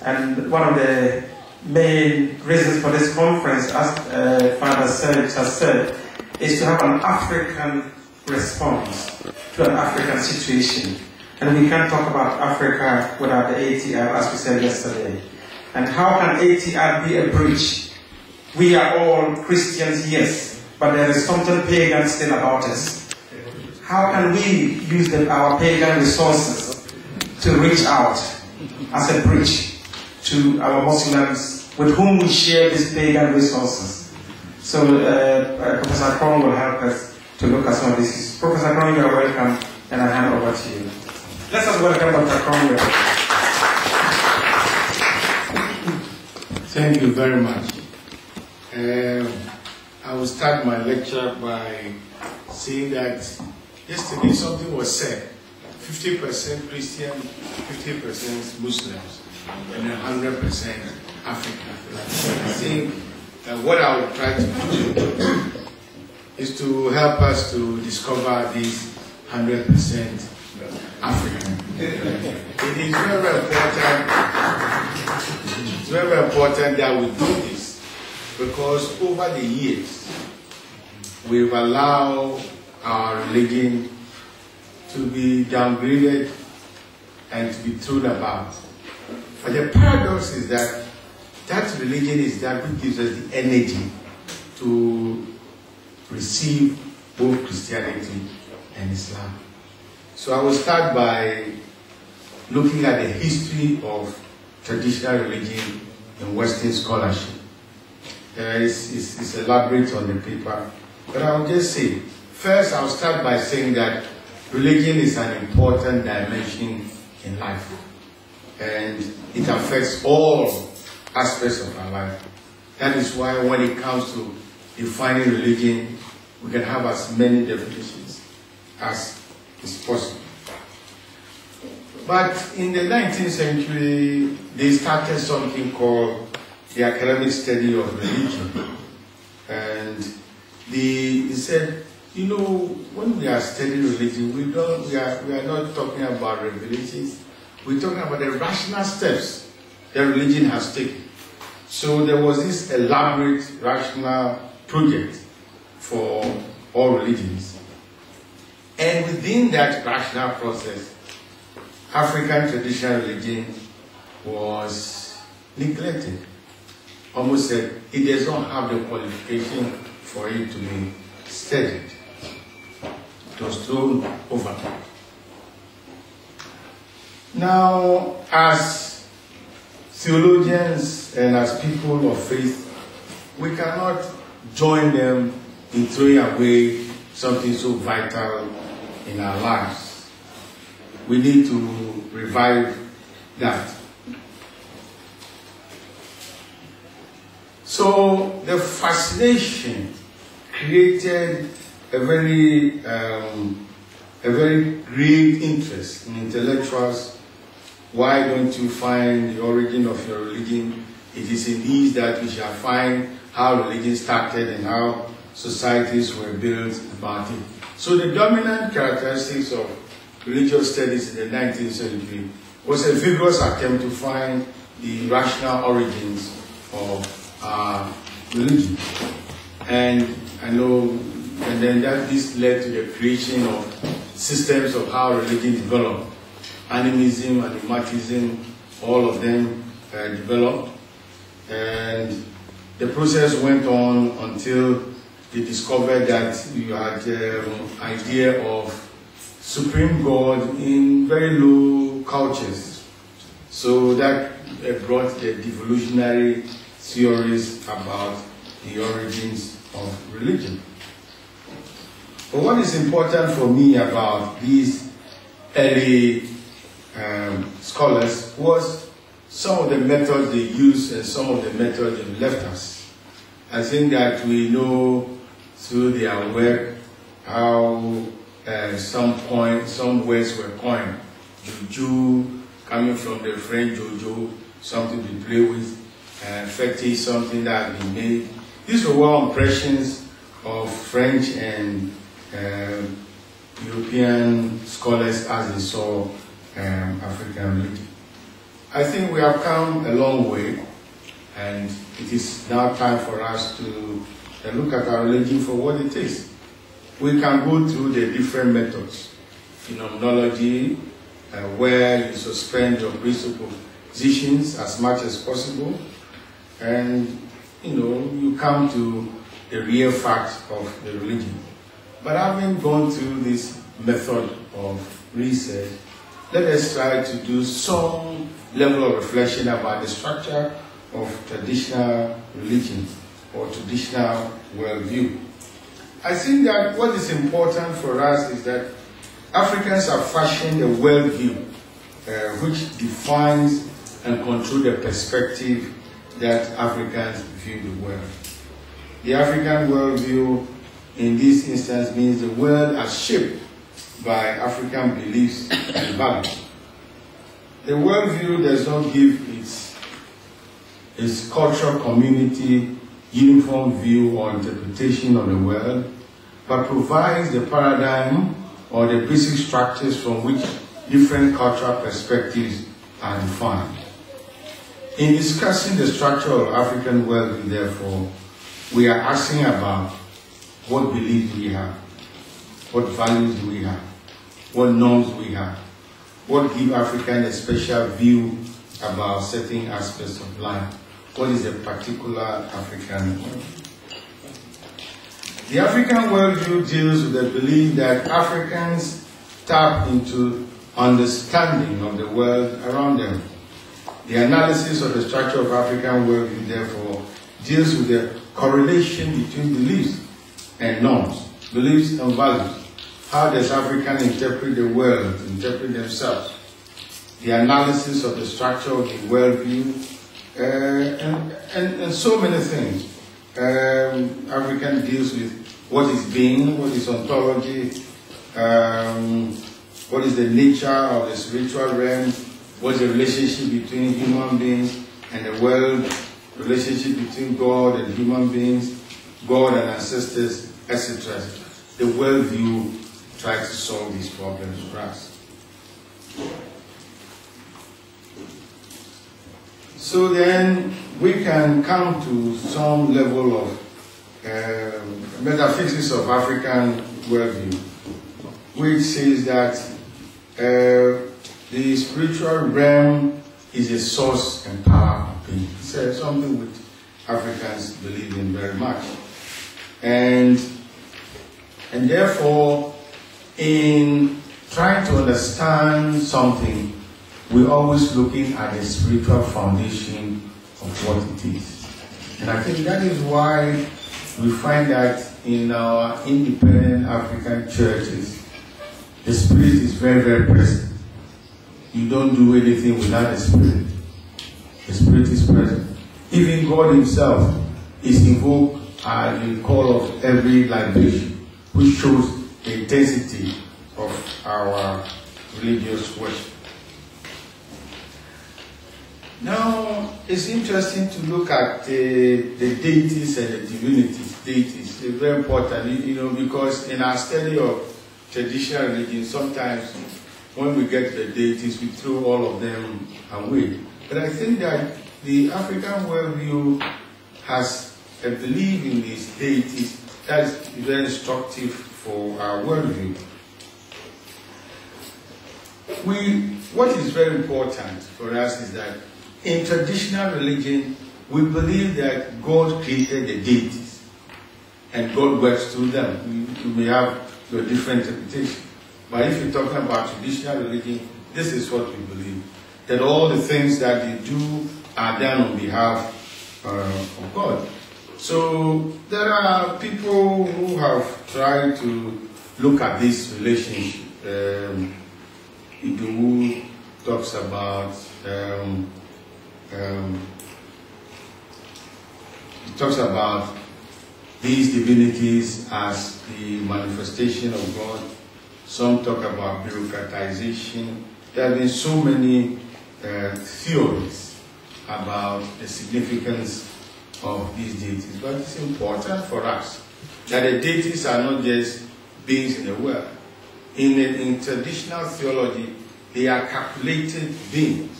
And one of the main reasons for this conference, as Father Serge has said, is to have an African response to an African situation. And we can't talk about Africa without the ATR, as we said yesterday. And how can ATR be a bridge? We are all Christians, yes, but there is something pagan still about us. How can we use our pagan resources to reach out as a bridge to our Muslims with whom we share these pagan resources? So Professor Akrong will help us to look at some of these. Professor Akrong, you are welcome, and I hand over to you. Let us welcome Dr. Akrong. Thank you very much. I will start my lecture by saying that yesterday something was said. 50% Christian, 50% Muslims, and 100% African. I think what I will try to do is to help us to discover this 100% African. It is very important. It's very important that we do this because over the years we've allowed our religion to be downgraded and to be thrown about. But the paradox is that that religion is that which gives us the energy to receive both Christianity and Islam. So I will start by looking at the history of traditional religion in Western scholarship. It's elaborate on the paper, but I'll just say, first I'll start by saying that religion is an important dimension in life, and it affects all aspects of our life. That is why when it comes to defining religion, we can have as many definitions as is possible. But in the 19th century, they started something called the academic study of religion. And they said, you know, when we are studying religion, we are not talking about revelations. We're talking about the rational steps that religion has taken. So there was this elaborate rational project for all religions. And within that rational process, African traditional religion was neglected. Almost said it does not have the qualification for it to be studied. It was thrown over. Now, as theologians and as people of faith, we cannot join them in throwing away something so vital in our lives. We need to revive that. So the fascination created a very great interest in intellectuals. Why don't you find the origin of your religion? It is in these that we shall find how religion started and how societies were built about it. So the dominant characteristics of religious studies in the 19th century was a vigorous attempt to find the rational origins of religion. And I know, and then this led to the creation of systems of how religion developed. Animism, animatism, all of them developed. And the process went on until they discovered that you had the idea of supreme God in very low cultures. So that brought the devolutionary theories about the origins of religion. But what is important for me about these early scholars was some of the methods they used and some of the methods they left us. I think that we know through their work how some words were coined. Juju, coming from the French jojo, something to play with, fetish, something that had been made. These were all impressions of French and European scholars as they saw African religion. I think we have come a long way, and it is now time for us to look at our religion for what it is. We can go through the different methods. Phenomenology, where you suspend your presuppositions as much as possible, and you come to the real facts of the religion. But having gone through this method of research, let us try to do some level of reflection about the structure of traditional religion or traditional worldview. I think that what is important for us is that Africans have fashioned a worldview which defines and controls the perspective that Africans view the world. The African worldview in this instance means the world as shaped by African beliefs and values. The worldview does not give its cultural community uniform view or interpretation of the world, but provides the paradigm or the basic structures from which different cultural perspectives are defined. In discussing the structure of African worldview, therefore, we are asking about what beliefs do we have, what values do we have, what norms do we have, what give Africans a special view about certain aspects of life, what is a particular African worldview. The African worldview deals with the belief that Africans tap into understanding of the world around them. The analysis of the structure of African worldview, therefore, deals with the correlation between beliefs and norms, beliefs and values. How does African interpret the world, interpret themselves? The analysis of the structure of the worldview, and so many things. African deals with what is being, what is ontology, what is the nature of the spiritual realm, what is the relationship between human beings and the world, relationship between God and human beings, God and ancestors, etc. The worldview tries to solve these problems for us. So then we can come to some level of metaphysics of African worldview, which says that the spiritual realm is a source and power of being. So something which Africans believe in very much. And therefore, in trying to understand something, we're always looking at the spiritual foundation of what it is. And I think that is why we find that in our independent African churches, the Spirit is very, very present. You don't do anything without the Spirit. The Spirit is present. Even God Himself is invoked at the call of every libation, which shows the intensity of our religious worship. Now, it's interesting to look at the deities and the divinities. Deities, they're very important, because in our study of traditional religion, sometimes when we get the deities, we throw all of them away. But I think that the African worldview has a belief in these deities that is very instructive for our worldview. What is very important for us is that in traditional religion, we believe that God created the deities and God works through them. You may have your different interpretation. But if you're talking about traditional religion, this is what we believe. That all the things that they do are done on behalf of God. So there are people who have tried to look at this relationship. Idowu talks about these divinities as the manifestation of God. Some talk about bureaucratization. There have been so many theories about the significance of these deities. But it's important for us that the deities are not just beings in the world. In traditional theology, they are calculated beings.